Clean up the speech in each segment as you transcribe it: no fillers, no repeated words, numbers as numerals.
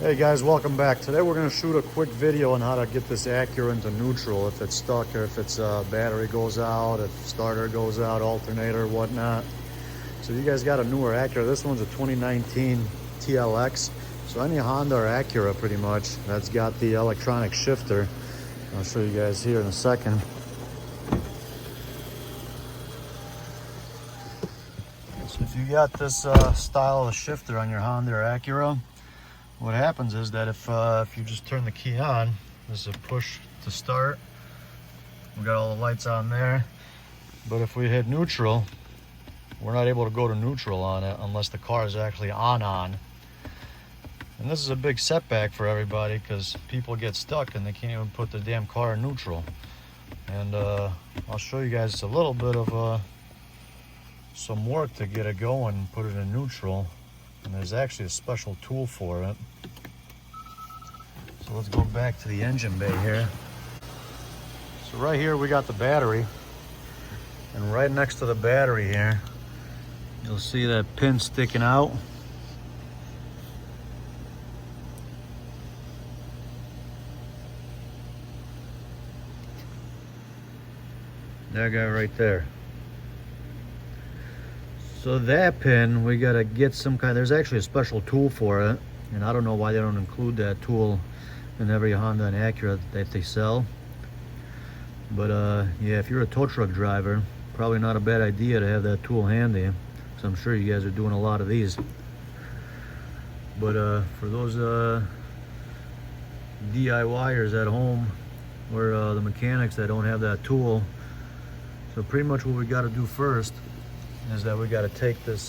Hey guys, welcome back. Today we're going to shoot a quick video on how to get this Acura into neutral if it's stuck or if its battery goes out, if starter goes out, alternator, whatnot. So you guys got a newer Acura. This one's a 2019 TLX. So any Honda or Acura pretty much that's got the electronic shifter. I'll show you guys here in a second. So if you got this style of shifter on your Honda or Acura, what happens is that if you just turn the key on, this is a push to start. We got all the lights on there. But if we hit neutral, we're not able to go to neutral on it unless the car is actually on. And this is a big setback for everybody because people get stuck and they can't even put the damn car in neutral. And I'll show you guys a little bit of some work to get it going and put it in neutral. And there's actually a special tool for it. So let's go back to the engine bay here. So right here we got the battery, and right next to the battery here you'll see that pin sticking out. That guy right there. So that pin, we gotta get some kind, there's actually a special tool for it, and I don't know why they don't include that tool in every Honda and Acura that they sell. But yeah, if you're a tow truck driver, probably not a bad idea to have that tool handy, because I'm sure you guys are doing a lot of these. But for those DIYers at home, or the mechanics that don't have that tool, so pretty much what we gotta do first is that we got to take the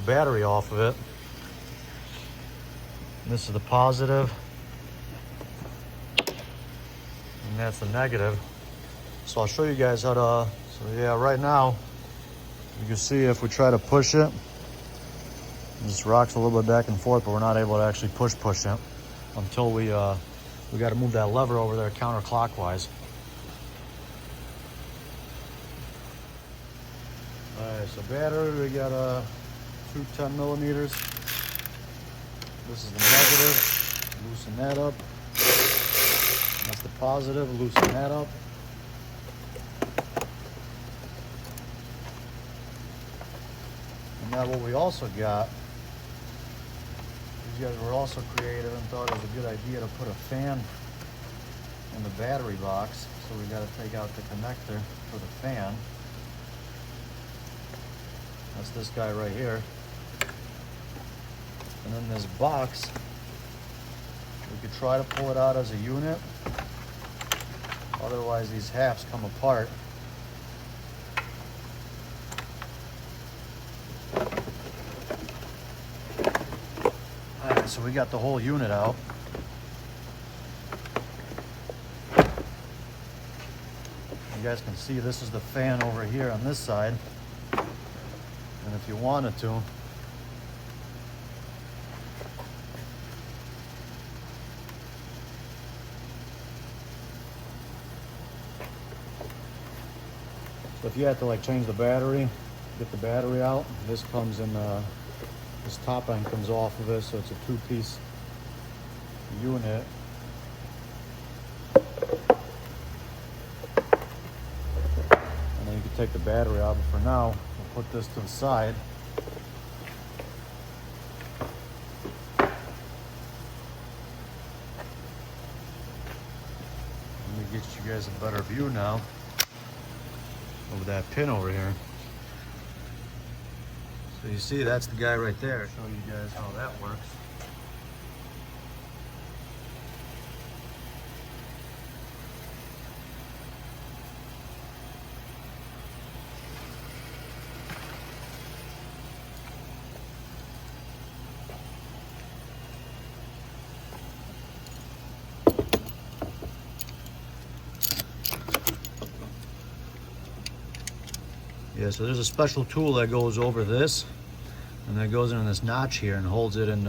battery off of it. This is the positive, and that's the negative. So I'll show you guys how to, so yeah, right now, you can see if we try to push it, it just rocks a little bit back and forth, but we're not able to actually push it until we got to move that lever over there counterclockwise. Alright, so battery, we got two 10 millimeters. This is the negative, loosen that up. That's the positive, loosen that up. And now what we also got, these guys were also creative and thought it was a good idea to put a fan in the battery box. So we got to take out the connector for the fan. That's this guy right here. And then this box, we could try to pull it out as a unit. Otherwise, these halves come apart. Alright, so we got the whole unit out. You guys can see this is the fan over here on this side. And if you wanted to, so if you had to like change the battery, get the battery out, this comes in, this top end comes off of it, so it's a two-piece unit. And then you can take the battery out, but for now, we'll put this to the side. Let me get you guys a better view now of that pin over here. So you see, that's the guy right there. I'll show you guys how that works. Yeah, so there's a special tool that goes over this, and that goes in this notch here and holds it in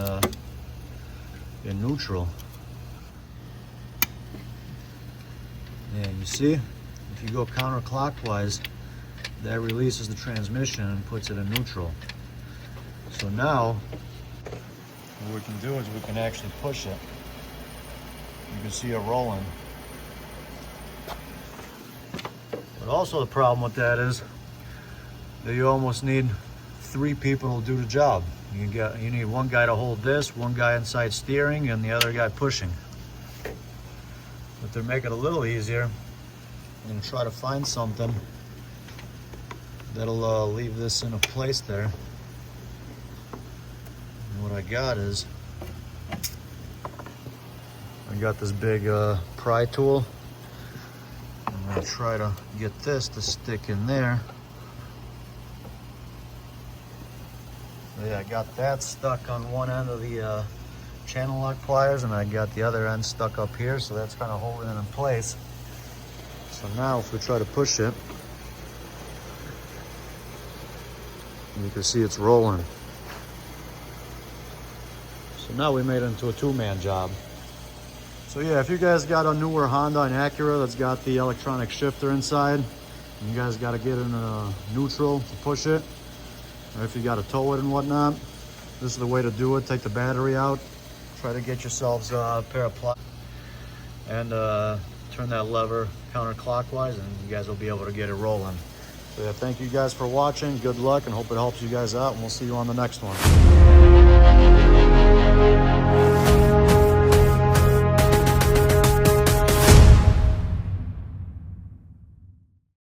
neutral. Yeah, you see, if you go counterclockwise, that releases the transmission and puts it in neutral. So now what we can do is we can actually push it. You can see it rolling. But also the problem with that is that you almost need 3 people to do the job. You need one guy to hold this, one guy inside steering, and the other guy pushing. But to make it a little easier, I'm going to try to find something that'll leave this in a place there. And what I got is, I got this big pry tool. I'm going to try to get this to stick in there. So yeah, I got that stuck on one end of the channel lock pliers, and I got the other end stuck up here, so that's kind of holding it in place. So now if we try to push it, you can see it's rolling. So now we made it into a 2-man job. So yeah, if you guys got a newer Honda and Acura that's got the electronic shifter inside, and you guys got to get in a neutral to push it, or if you got to tow it and whatnot, this is the way to do it. Take the battery out, try to get yourselves a pair of pliers, and turn that lever counterclockwise, and you guys will be able to get it rolling. So yeah, thank you guys for watching. Good luck, and hope it helps you guys out, and we'll see you on the next one.